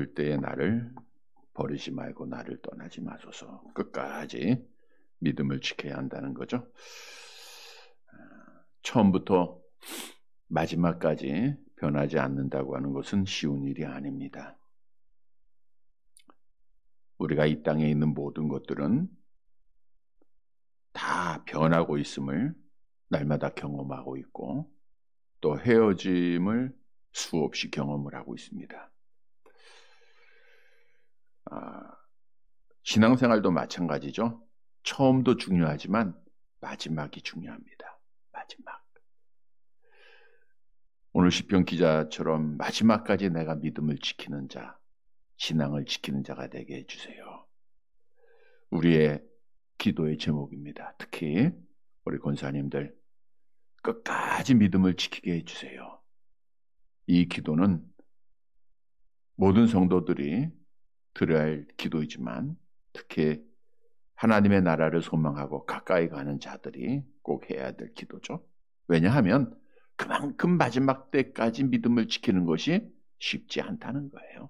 어려울 때에 나를 버리지 말고 나를 떠나지 마소서. 끝까지 믿음을 지켜야 한다는 거죠. 처음부터 마지막까지 변하지 않는다고 하는 것은 쉬운 일이 아닙니다. 우리가 이 땅에 있는 모든 것들은 다 변하고 있음을 날마다 경험하고 있고 또 헤어짐을 수없이 경험을 하고 있습니다. 신앙생활도 마찬가지죠. 처음도 중요하지만 마지막이 중요합니다. 마지막. 오늘 시편 기자처럼 마지막까지 내가 믿음을 지키는 자, 신앙을 지키는 자가 되게 해주세요. 우리의 기도의 제목입니다. 특히 우리 권사님들 끝까지 믿음을 지키게 해주세요. 이 기도는 모든 성도들이 들어야 할 기도이지만 특히 하나님의 나라를 소망하고 가까이 가는 자들이 꼭 해야 될 기도죠. 왜냐하면 그만큼 마지막 때까지 믿음을 지키는 것이 쉽지 않다는 거예요.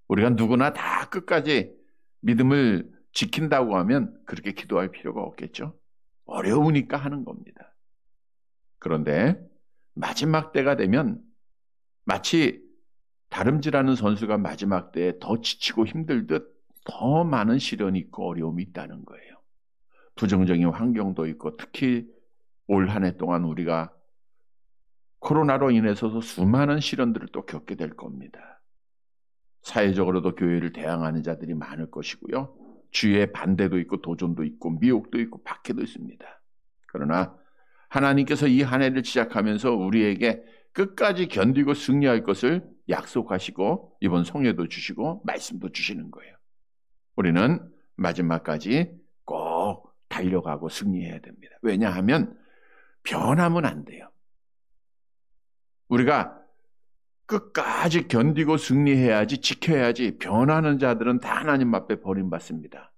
우리가 누구나 다 끝까지 믿음을 지킨다고 하면 그렇게 기도할 필요가 없겠죠. 어려우니까 하는 겁니다. 그런데 마지막 때가 되면 마치 다름질하는 선수가 마지막 때에 더 지치고 힘들듯 더 많은 시련이 있고 어려움이 있다는 거예요. 부정적인 환경도 있고 특히 올 한 해 동안 우리가 코로나로 인해서도 수많은 시련들을 또 겪게 될 겁니다. 사회적으로도 교회를 대항하는 자들이 많을 것이고요. 주위에 반대도 있고 도전도 있고 미혹도 있고 박해도 있습니다. 그러나 하나님께서 이 한 해를 시작하면서 우리에게 끝까지 견디고 승리할 것을 약속하시고 이번 성회도 주시고 말씀도 주시는 거예요. 우리는 마지막까지 꼭 달려가고 승리해야 됩니다. 왜냐하면 변하면 안 돼요. 우리가 끝까지 견디고 승리해야지, 지켜야지. 변하는 자들은 다 하나님 앞에 버림받습니다.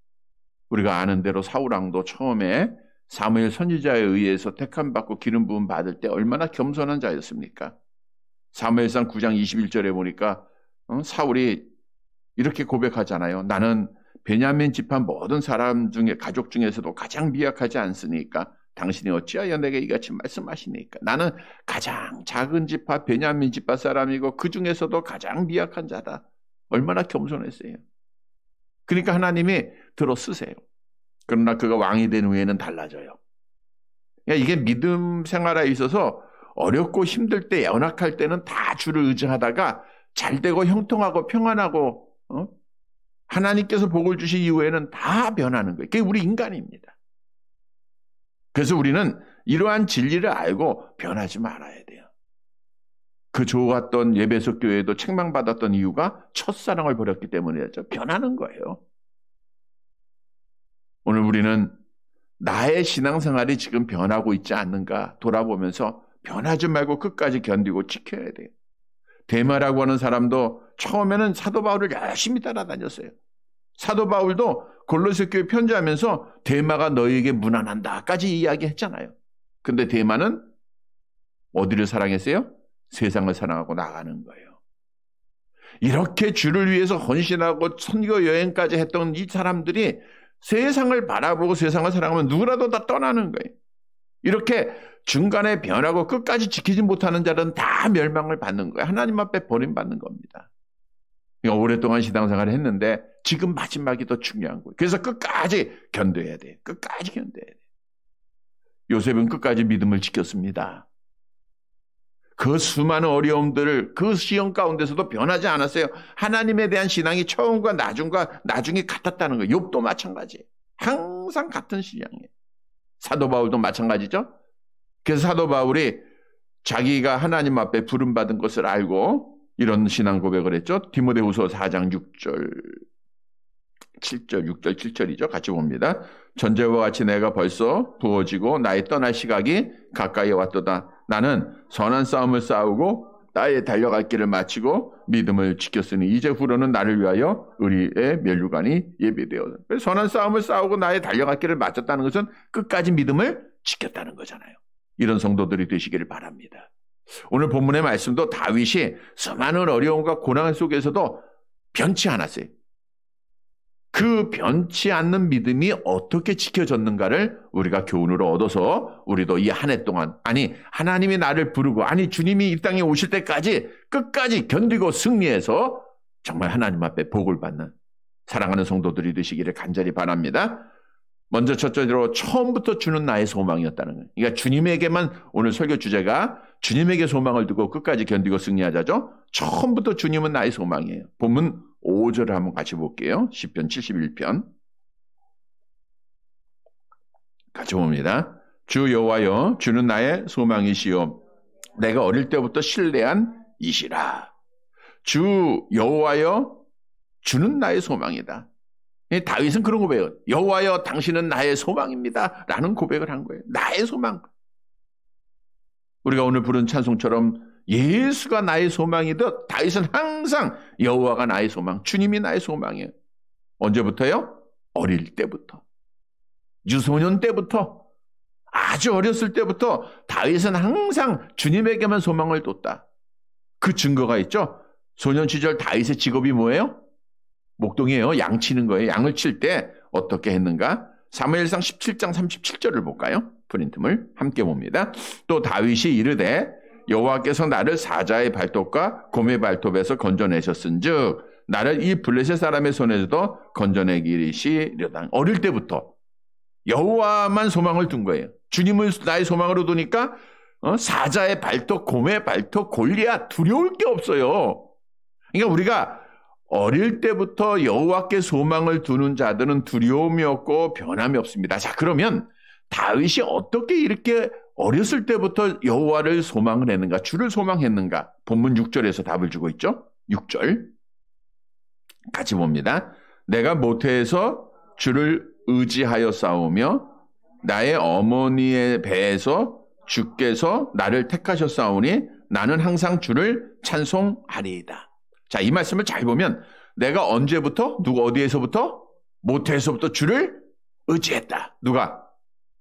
우리가 아는 대로 사울왕도 처음에 사무엘 선지자에 의해서 택함받고 기름 부음 받을 때 얼마나 겸손한 자였습니까? 사무엘상 9장 21절에 보니까 사울이 이렇게 고백하잖아요. 나는 베냐민 지파 모든 사람 중에 가족 중에서도 가장 미약하지 않으니까 당신이 어찌하여 내게 이같이 말씀하시니까. 나는 가장 작은 지파 베냐민 지파 사람이고 그 중에서도 가장 미약한 자다. 얼마나 겸손했어요. 그러니까 하나님이 들어 쓰세요. 그러나 그가 왕이 된 후에는 달라져요. 이게 믿음 생활에 있어서 어렵고 힘들 때, 연약할 때는 다 주를 의지하다가 잘 되고 형통하고 평안하고 하나님께서 복을 주신 이후에는 다 변하는 거예요. 그게 우리 인간입니다. 그래서 우리는 이러한 진리를 알고 변하지 말아야 돼요. 그 좋았던 예배석 교회도 책망받았던 이유가 첫사랑을 버렸기 때문이었죠. 변하는 거예요. 오늘 우리는 나의 신앙생활이 지금 변하고 있지 않는가 돌아보면서 변하지 말고 끝까지 견디고 지켜야 돼요. 데마라고 하는 사람도 처음에는 사도 바울을 열심히 따라다녔어요. 사도 바울도 골로새 교회 편지하면서 데마가 너희에게 무난한다까지 이야기했잖아요. 근데 데마는 어디를 사랑했어요? 세상을 사랑하고 나가는 거예요. 이렇게 주를 위해서 헌신하고 선교 여행까지 했던 이 사람들이 세상을 바라보고 세상을 사랑하면 누구라도 다 떠나는 거예요. 이렇게 중간에 변하고 끝까지 지키지 못하는 자는 다 멸망을 받는 거예요. 하나님 앞에 버림받는 겁니다. 그러니까 오랫동안 신앙생활을 했는데 지금 마지막이 더 중요한 거예요. 그래서 끝까지 견뎌야 돼요. 끝까지 견뎌야 돼요. 요셉은 끝까지 믿음을 지켰습니다. 그 수많은 어려움들을 그 시험 가운데서도 변하지 않았어요. 하나님에 대한 신앙이 처음과 나중이 같았다는 거예요. 욥도 마찬가지예요. 항상 같은 신앙이에요. 사도 바울도 마찬가지죠. 그래서 사도 바울이 자기가 하나님 앞에 부름받은 것을 알고 이런 신앙 고백을 했죠. 디모데후서 4장 6절 7절이죠. 같이 봅니다. 전제와 같이 내가 벌써 부어지고 나의 떠날 시각이 가까이 왔도다. 나는 선한 싸움을 싸우고 나의 달려갈 길을 마치고 믿음을 지켰으니 이제 후로는 나를 위하여 의리의 면류관이 예비되어. 선한 싸움을 싸우고 나의 달려갈 길을 마쳤다는 것은 끝까지 믿음을 지켰다는 거잖아요. 이런 성도들이 되시기를 바랍니다. 오늘 본문의 말씀도 다윗이 수많은 어려움과 고난 속에서도 변치 않았어요. 그 변치 않는 믿음이 어떻게 지켜졌는가를 우리가 교훈으로 얻어서 우리도 이 한 해 동안, 아니 하나님이 나를 부르고, 아니 주님이 이 땅에 오실 때까지 끝까지 견디고 승리해서 정말 하나님 앞에 복을 받는 사랑하는 성도들이 되시기를 간절히 바랍니다. 먼저 첫째로 처음부터 주는 나의 소망이었다는 거예요. 그러니까 주님에게만, 오늘 설교 주제가 주님에게 소망을 두고 끝까지 견디고 승리하자죠. 처음부터 주님은 나의 소망이에요. 본문 5절을 한번 같이 볼게요. 시편 71편. 같이 봅니다. 주 여호와여, 주는 나의 소망이시요 내가 어릴 때부터 신뢰한 이시라. 주 여호와여, 주는 나의 소망이다. 다윗은 그런 고백을, 여호와여 당신은 나의 소망입니다 라는 고백을 한 거예요. 나의 소망. 우리가 오늘 부른 찬송처럼 예수가 나의 소망이듯 다윗은 항상 여호와가 나의 소망, 주님이 나의 소망이에요. 언제부터요? 어릴 때부터, 유소년 때부터, 아주 어렸을 때부터 다윗은 항상 주님에게만 소망을 뒀다. 그 증거가 있죠. 소년 시절 다윗의 직업이 뭐예요? 목동이에요. 양 치는 거예요. 양을 칠 때 어떻게 했는가? 사무엘상 17장 37절을 볼까요? 프린트물 함께 봅니다. 또 다윗이 이르되 여호와께서 나를 사자의 발톱과 곰의 발톱에서 건져내셨은즉 나를 이 블레셋 사람의 손에서도 건져내기시려다. 어릴 때부터 여호와만 소망을 둔 거예요. 주님을 나의 소망으로 두니까 사자의 발톱, 곰의 발톱, 골리앗 두려울 게 없어요. 그러니까 우리가 어릴 때부터 여호와께 소망을 두는 자들은 두려움이 없고 변함이 없습니다. 자, 그러면 다윗이 어떻게 이렇게 어렸을 때부터 여호와를 소망을 했는가, 주를 소망했는가? 본문 6절에서 답을 주고 있죠. 6절 같이 봅니다. 내가 모태에서 주를 의지하여 싸우며 나의 어머니의 배에서 주께서 나를 택하셨사오니 나는 항상 주를 찬송하리이다. 자, 이 말씀을 잘 보면 내가 언제부터, 누가 어디에서부터? 모태에서부터 주를 의지했다. 누가?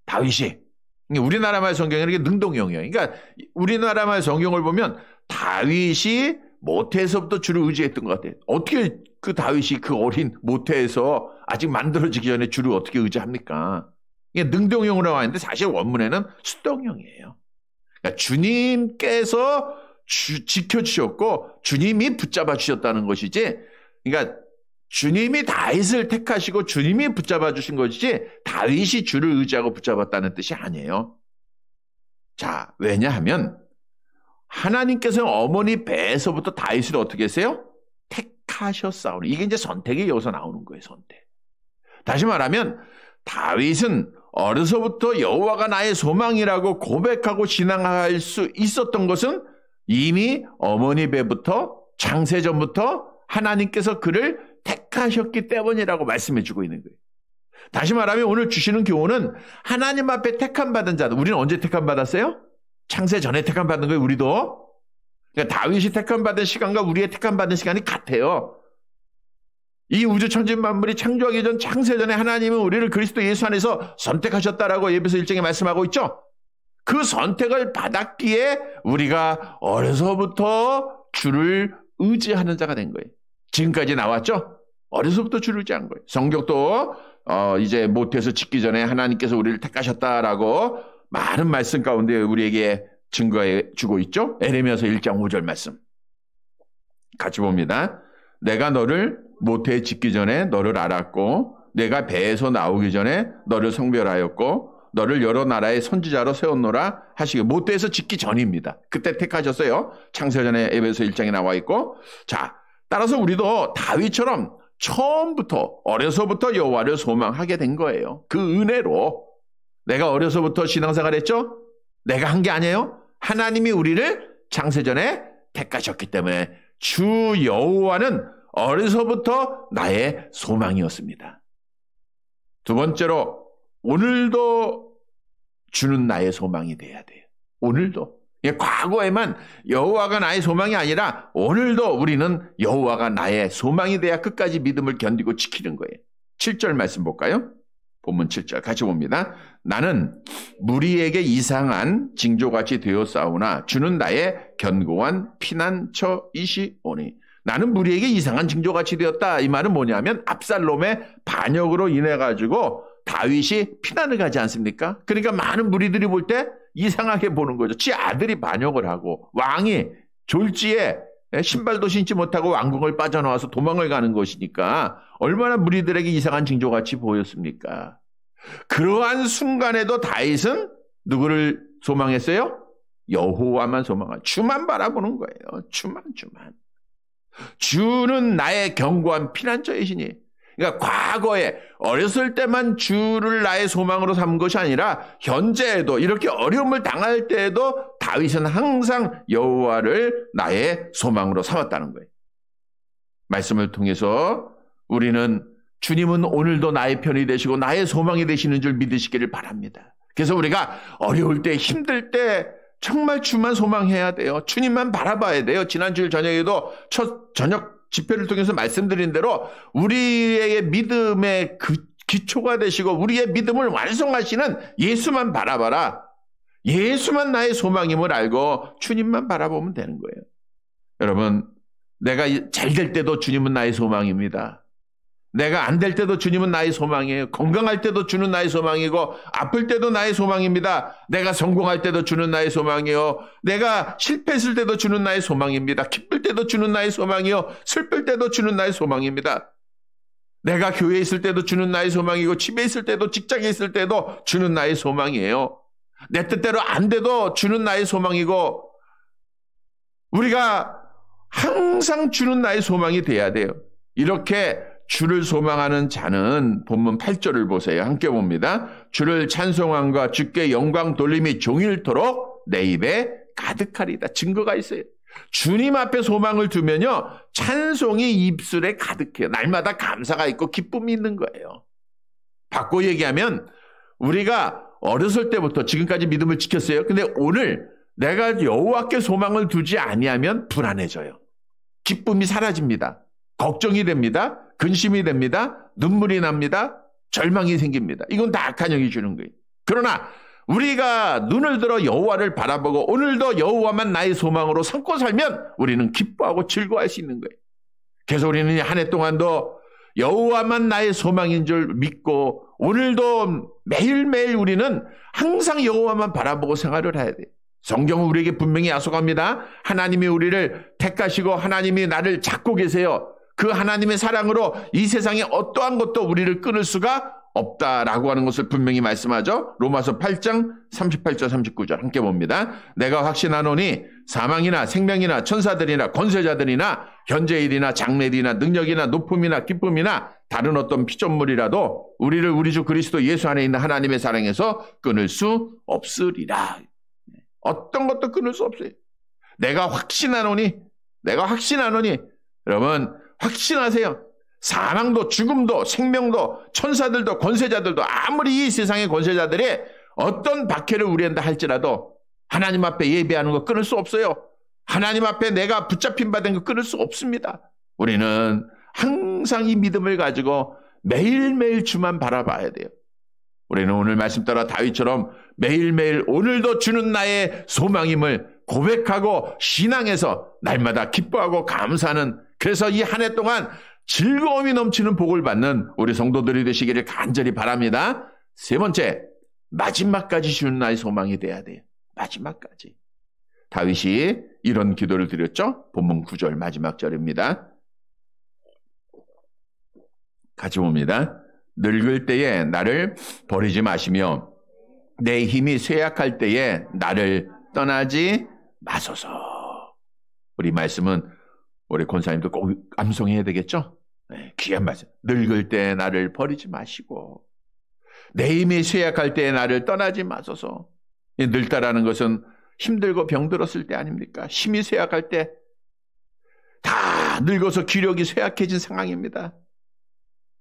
다윗이. 우리나라말 성경에는 이게 능동형이에요. 그러니까 우리나라말 성경을 보면 다윗이 모태에서부터 주를 의지했던 것 같아요. 어떻게 그 다윗이 그 어린 모태에서 아직 만들어지기 전에 주를 어떻게 의지합니까? 이게 능동형으로 나와 있는데 사실 원문에는 수동형이에요. 그러니까 주님께서 지켜주셨고 주님이 붙잡아 주셨다는 것이지, 그러니까 주님이 다윗을 택하시고 주님이 붙잡아 주신 것이지 다윗이 주를 의지하고 붙잡았다는 뜻이 아니에요. 자, 왜냐하면 하나님께서 어머니 배에서부터 다윗을 어떻게 했어요? 택하셨사오니. 이게 이제 선택이 여기서 나오는 거예요. 선택. 다시 말하면 다윗은 어려서부터 여호와가 나의 소망이라고 고백하고 신앙할 수 있었던 것은 이미 어머니 배부터, 창세전부터 하나님께서 그를 택하셨기 때문이라고 말씀해 주고 있는 거예요. 다시 말하면 오늘 주시는 교훈은 하나님 앞에 택함받은 자들, 우리는 언제 택함받았어요? 창세 전에 택함받은 거예요. 우리도. 그러니까 다윗이 택함받은 시간과 우리의 택함받은 시간이 같아요. 이 우주 천지 만물이 창조하기 전 창세 전에 하나님은 우리를 그리스도 예수 안에서 선택하셨다라고 에베소 1장에 말씀하고 있죠. 그 선택을 받았기에 우리가 어려서부터 주를 의지하는 자가 된 거예요. 지금까지 나왔죠? 어려서부터 주를 의지한 거예요. 성경도 이제 모태에서 짓기 전에 하나님께서 우리를 택하셨다라고 많은 말씀 가운데 우리에게 증거해 주고 있죠. 에레미야서 1장 5절 말씀 같이 봅니다. 내가 너를 모태에 짓기 전에 너를 알았고 내가 배에서 나오기 전에 너를 성별하였고 너를 여러 나라의 선지자로 세웠노라 하시고, 모태에서 짓기 전입니다. 그때 택하셨어요. 창세전에 에베소 1장에 나와 있고. 자, 따라서 우리도 다윗처럼 처음부터 어려서부터 여호와를 소망하게 된 거예요. 그 은혜로. 내가 어려서부터 신앙생활 했죠? 내가 한 게 아니에요. 하나님이 우리를 창세전에 택하셨기 때문에 주 여호와는 어려서부터 나의 소망이었습니다. 두 번째로 오늘도 주는 나의 소망이 돼야 돼요. 오늘도. 과거에만 여호와가 나의 소망이 아니라 오늘도 우리는 여호와가 나의 소망이 돼야 끝까지 믿음을 견디고 지키는 거예요. 7절 말씀 볼까요? 본문 7절 같이 봅니다. 나는 무리에게 이상한 징조같이 되었사오나 주는 나의 견고한 피난처이시오니 나는 무리에게 이상한 징조같이 되었다. 이 말은 뭐냐면 압살롬의 반역으로 인해 가지고 다윗이 피난을 가지 않습니까? 그러니까 많은 무리들이 볼 때 이상하게 보는 거죠. 지 아들이 반역을 하고 왕이 졸지에 신발도 신지 못하고 왕궁을 빠져나와서 도망을 가는 것이니까 얼마나 무리들에게 이상한 징조같이 보였습니까? 그러한 순간에도 다윗은 누구를 소망했어요? 여호와만 소망한, 주만 바라보는 거예요. 주만. 주는 나의 견고한 피난처이시니. 그러니까 과거에 어렸을 때만 주를 나의 소망으로 삼은 것이 아니라 현재에도 이렇게 어려움을 당할 때에도 다윗은 항상 여호와를 나의 소망으로 삼았다는 거예요. 말씀을 통해서 우리는 주님은 오늘도 나의 편이 되시고 나의 소망이 되시는 줄 믿으시기를 바랍니다. 그래서 우리가 어려울 때, 힘들 때 정말 주만 소망해야 돼요. 주님만 바라봐야 돼요. 지난주 저녁에도 첫 저녁 집회를 통해서 말씀드린 대로 우리의 믿음의 기초가 되시고 우리의 믿음을 완성하시는 예수만 바라봐라. 예수만 나의 소망임을 알고 주님만 바라보면 되는 거예요. 여러분, 내가 잘 될 때도 주님은 나의 소망입니다. 내가 안 될 때도 주님은 나의 소망이에요. 건강할 때도 주는 나의 소망이고 아플 때도 나의 소망입니다. 내가 성공할 때도 주는 나의 소망이요. 내가 실패했을 때도 주는 나의 소망입니다. 기쁠 때도 주는 나의 소망이요. 슬플 때도 주는 나의 소망입니다. 내가 교회에 있을 때도 주는 나의 소망이고 집에 있을 때도 직장에 있을 때도 주는 나의 소망이에요. 내 뜻대로 안 돼도 주는 나의 소망이고 우리가 항상 주는 나의 소망이 돼야 돼요. 이렇게 주를 소망하는 자는 본문 8절을 보세요. 함께 봅니다. 주를 찬송함과 주께 영광 돌림이 종일토록 내 입에 가득하리다. 증거가 있어요. 주님 앞에 소망을 두면요, 찬송이 입술에 가득해요. 날마다 감사가 있고 기쁨이 있는 거예요. 바꿔 얘기하면 우리가 어렸을 때부터 지금까지 믿음을 지켰어요. 근데 오늘 내가 여호와께 소망을 두지 아니하면 불안해져요. 기쁨이 사라집니다. 걱정이 됩니다. 근심이 됩니다. 눈물이 납니다. 절망이 생깁니다. 이건 다 악한 영이 주는 거예요. 그러나 우리가 눈을 들어 여호와를 바라보고 오늘도 여호와만 나의 소망으로 삼고 살면 우리는 기뻐하고 즐거워할 수 있는 거예요. 그래서 우리는 한 해 동안도 여호와만 나의 소망인 줄 믿고 오늘도 매일매일 우리는 항상 여호와만 바라보고 생활을 해야 돼요. 성경은 우리에게 분명히 약속합니다. 하나님이 우리를 택하시고 하나님이 나를 찾고 계세요. 그 하나님의 사랑으로 이 세상에 어떠한 것도 우리를 끊을 수가 없다라고 하는 것을 분명히 말씀하죠. 로마서 8장 38절 39절 함께 봅니다. 내가 확신하노니 사망이나 생명이나 천사들이나 권세자들이나 현재일이나 장래일이나 능력이나 높음이나 기쁨이나 다른 어떤 피조물이라도 우리를 우리 주 그리스도 예수 안에 있는 하나님의 사랑에서 끊을 수 없으리라. 어떤 것도 끊을 수 없어요. 내가 확신하노니 여러분 확신하세요. 사망도 죽음도 생명도 천사들도 권세자들도 아무리 이 세상의 권세자들이 어떤 박해를 우리한테 할지라도 하나님 앞에 예배하는 거 끊을 수 없어요. 하나님 앞에 내가 붙잡힌 바 된 거 끊을 수 없습니다. 우리는 항상 이 믿음을 가지고 매일매일 주만 바라봐야 돼요. 우리는 오늘 말씀 따라 다윗처럼 매일매일 오늘도 주는 나의 소망임을 고백하고 신앙에서 날마다 기뻐하고 감사하는, 그래서 이 한 해 동안 즐거움이 넘치는 복을 받는 우리 성도들이 되시기를 간절히 바랍니다. 세 번째, 마지막까지 주는 나의 소망이 돼야 돼요. 마지막까지. 다윗이 이런 기도를 드렸죠. 본문 9절 마지막 절입니다. 같이 봅니다. 늙을 때에 나를 버리지 마시며 내 힘이 쇠약할 때에 나를 떠나지 마소서. 우리 말씀은 우리 권사님도 꼭 암송해야 되겠죠? 네, 귀한 말씀. 늙을 때 나를 버리지 마시고 내 힘이 쇠약할 때에 나를 떠나지 마소서. 늙다라는 것은 힘들고 병들었을 때 아닙니까? 힘이 쇠약할 때, 다 늙어서 기력이 쇠약해진 상황입니다.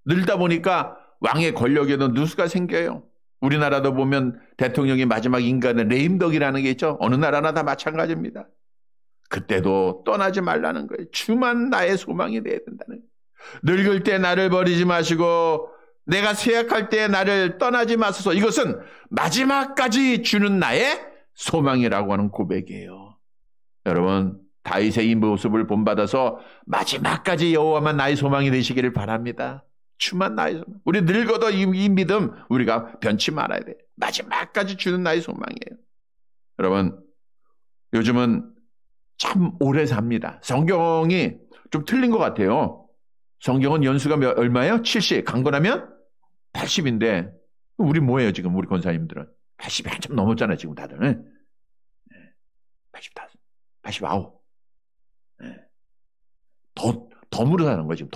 늙다 보니까 왕의 권력에도 누수가 생겨요. 우리나라도 보면 대통령의 마지막 인간은 레임덕이라는 게 있죠. 어느 나라나 다 마찬가지입니다. 그때도 떠나지 말라는 거예요. 주만 나의 소망이 되어야 된다는 거예요. 늙을 때 나를 버리지 마시고 내가 쇠약할 때 나를 떠나지 마소서. 이것은 마지막까지 주는 나의 소망이라고 하는 고백이에요. 여러분, 다윗의 이 모습을 본받아서 마지막까지 여호와만 나의 소망이 되시기를 바랍니다. 주만 나의 소망. 우리 늙어도 이 믿음 우리가 변치 말아야 돼. 마지막까지 주는 나의 소망이에요. 여러분, 요즘은 참 오래 삽니다. 성경이 좀 틀린 것 같아요. 성경은 연수가 얼마예요? 70. 강건하면 80인데 우리 뭐예요 지금 우리 권사님들은? 80이 한참 넘었잖아요 지금 다들. 85. 89. 덤으로 사는 거예요 지금.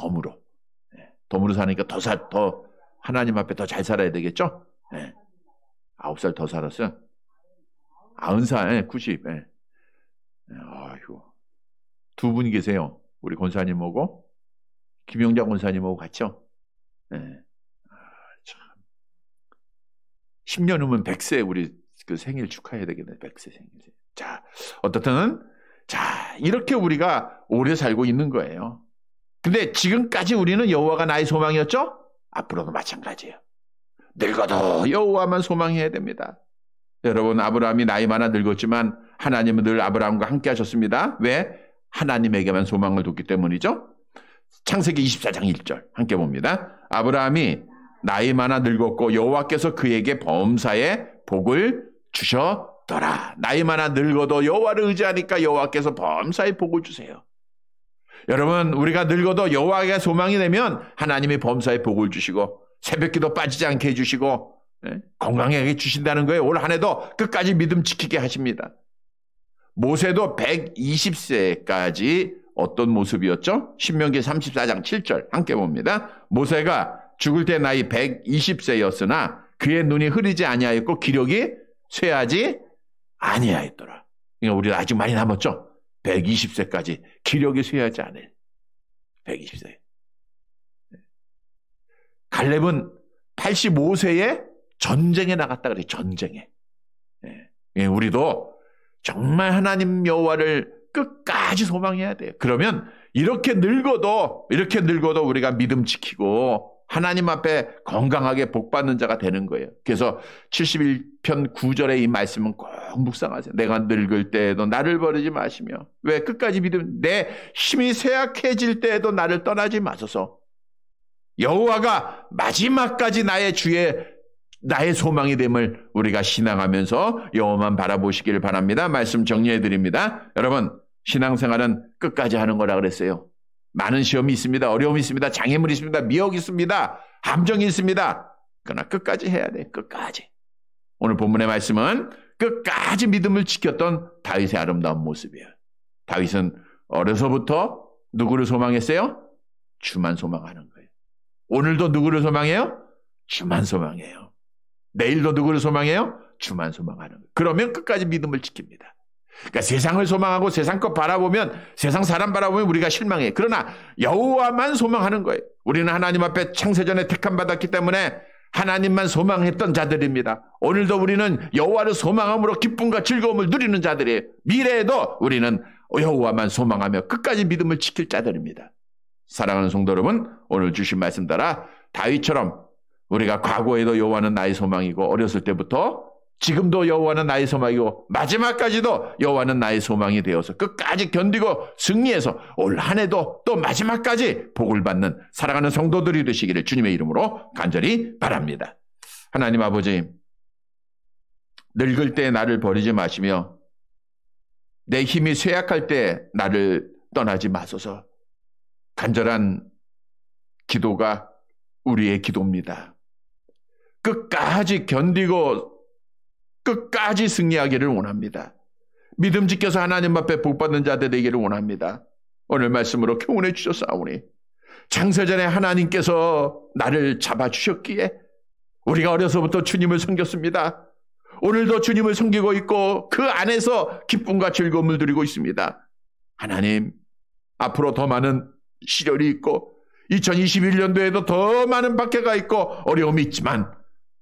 덤으로 사니까 더 하나님 앞에 더 잘 살아야 되겠죠? 9살 더 살았어요. 90살, 90. 아이고. 두 분이 계세요. 우리 권사님하고 김영자 권사님하고 같이요. 참. 10년 후면 100세 우리 그 생일 축하해야 되겠네. 100세 생일. 자, 어떻든 자, 이렇게 우리가 오래 살고 있는 거예요. 근데 지금까지 우리는 여호와가 나의 소망이었죠? 앞으로도 마찬가지예요. 늙어도 여호와만 소망해야 됩니다. 여러분, 아브라함이 나이 많아 늙었지만 하나님은 늘 아브라함과 함께 하셨습니다. 왜? 하나님에게만 소망을 뒀기 때문이죠. 창세기 24장 1절 함께 봅니다. 아브라함이 나이 많아 늙었고 여호와께서 그에게 범사에 복을 주셨더라. 나이 많아 늙어도 여호와를 의지하니까 여호와께서 범사에 복을 주세요. 여러분, 우리가 늙어도 여호와에게 소망이 되면 하나님이 범사에 복을 주시고 새벽기도 빠지지 않게 해주시고 건강하게 주신다는 거예요. 올 한 해도 끝까지 믿음 지키게 하십니다. 모세도 120세까지 어떤 모습이었죠? 신명기 34장 7절 함께 봅니다. 모세가 죽을 때 나이 120세였으나 그의 눈이 흐리지 아니하였고 기력이 쇠하지 아니하였더라. 그러니까 우리가 아직 많이 남았죠? 120세까지 기력이 쇠하지 않아요. 120세. 갈렙은 85세에 전쟁에 나갔다 그래요. 전쟁에. 우리도 정말 하나님 여호와를 끝까지 소망해야 돼요. 그러면 이렇게 늙어도 우리가 믿음 지키고 하나님 앞에 건강하게 복받는 자가 되는 거예요. 그래서 71편 9절의 이 말씀은 꼭 묵상하세요. 내가 늙을 때에도 나를 버리지 마시며. 왜? 끝까지 믿음. 내 힘이 쇠약해질 때에도 나를 떠나지 마소서. 여호와가 마지막까지 나의 소망이 됨을 우리가 신앙하면서 여호와만 바라보시기를 바랍니다. 말씀 정리해 드립니다. 여러분, 신앙생활은 끝까지 하는 거라 그랬어요. 많은 시험이 있습니다. 어려움이 있습니다. 장애물이 있습니다. 미혹이 있습니다. 함정이 있습니다. 그러나 끝까지 해야 돼. 끝까지. 오늘 본문의 말씀은 끝까지 믿음을 지켰던 다윗의 아름다운 모습이에요. 다윗은 어려서부터 누구를 소망했어요? 주만 소망하는 거예요. 오늘도 누구를 소망해요? 주만 소망해요. 내일도 누구를 소망해요? 주만 소망하는 거예요. 그러면 끝까지 믿음을 지킵니다. 그러니까 세상을 소망하고 세상 것 바라보면, 세상 사람 바라보면 우리가 실망해요. 그러나 여호와만 소망하는 거예요. 우리는 하나님 앞에 창세전에 택함 받았기 때문에 하나님만 소망했던 자들입니다. 오늘도 우리는 여호와를 소망함으로 기쁨과 즐거움을 누리는 자들이에요. 미래에도 우리는 여호와만 소망하며 끝까지 믿음을 지킬 자들입니다. 사랑하는 성도 여러분, 오늘 주신 말씀 따라 다윗처럼 우리가 과거에도 여호와는 나의 소망이고 어렸을 때부터 지금도 여호와는 나의 소망이고 마지막까지도 여호와는 나의 소망이 되어서 끝까지 견디고 승리해서 올 한 해도 또 마지막까지 복을 받는 사랑하는 성도들이 되시기를 주님의 이름으로 간절히 바랍니다. 하나님 아버지, 늙을 때 나를 버리지 마시며 내 힘이 쇠약할 때 나를 떠나지 마소서. 간절한 기도가 우리의 기도입니다. 끝까지 견디고 끝까지 승리하기를 원합니다. 믿음 지켜서 하나님 앞에 복받는 자들 되기를 원합니다. 오늘 말씀으로 교훈해 주셨사오니 창세전에 하나님께서 나를 잡아주셨기에 우리가 어려서부터 주님을 섬겼습니다. 오늘도 주님을 섬기고 있고 그 안에서 기쁨과 즐거움을 누리고 있습니다. 하나님, 앞으로 더 많은 시련이 있고 2021년도에도 더 많은 박해가 있고 어려움이 있지만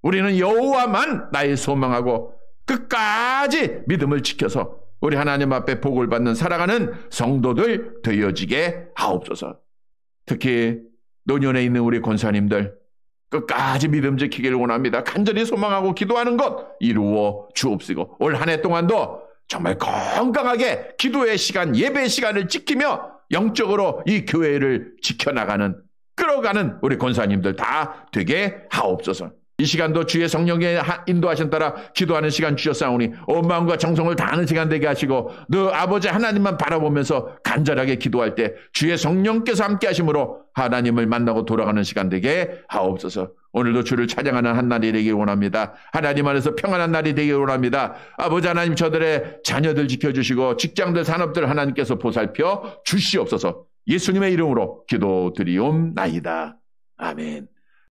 우리는 여호와만 나의 소망하고 끝까지 믿음을 지켜서 우리 하나님 앞에 복을 받는 살아가는 성도들 되어지게 하옵소서. 특히 노년에 있는 우리 권사님들 끝까지 믿음 지키기를 원합니다. 간절히 소망하고 기도하는 것 이루어 주옵시고 올 한 해 동안도 정말 건강하게 기도의 시간, 예배의 시간을 지키며 영적으로 이 교회를 지켜나가는, 끌어가는 우리 권사님들 다 되게 하옵소서. 이 시간도 주의 성령의 인도하신 따라 기도하는 시간 주셨사오니 온 마음과 정성을 다하는 시간 되게 하시고 너 아버지 하나님만 바라보면서 간절하게 기도할 때 주의 성령께서 함께 하심으로 하나님을 만나고 돌아가는 시간 되게 하옵소서. 오늘도 주를 찬양하는 한 날이 되길 원합니다. 하나님 안에서 평안한 날이 되길 원합니다. 아버지 하나님, 저들의 자녀들 지켜주시고 직장들, 산업들 하나님께서 보살펴 주시옵소서. 예수님의 이름으로 기도드리옵나이다. 아멘.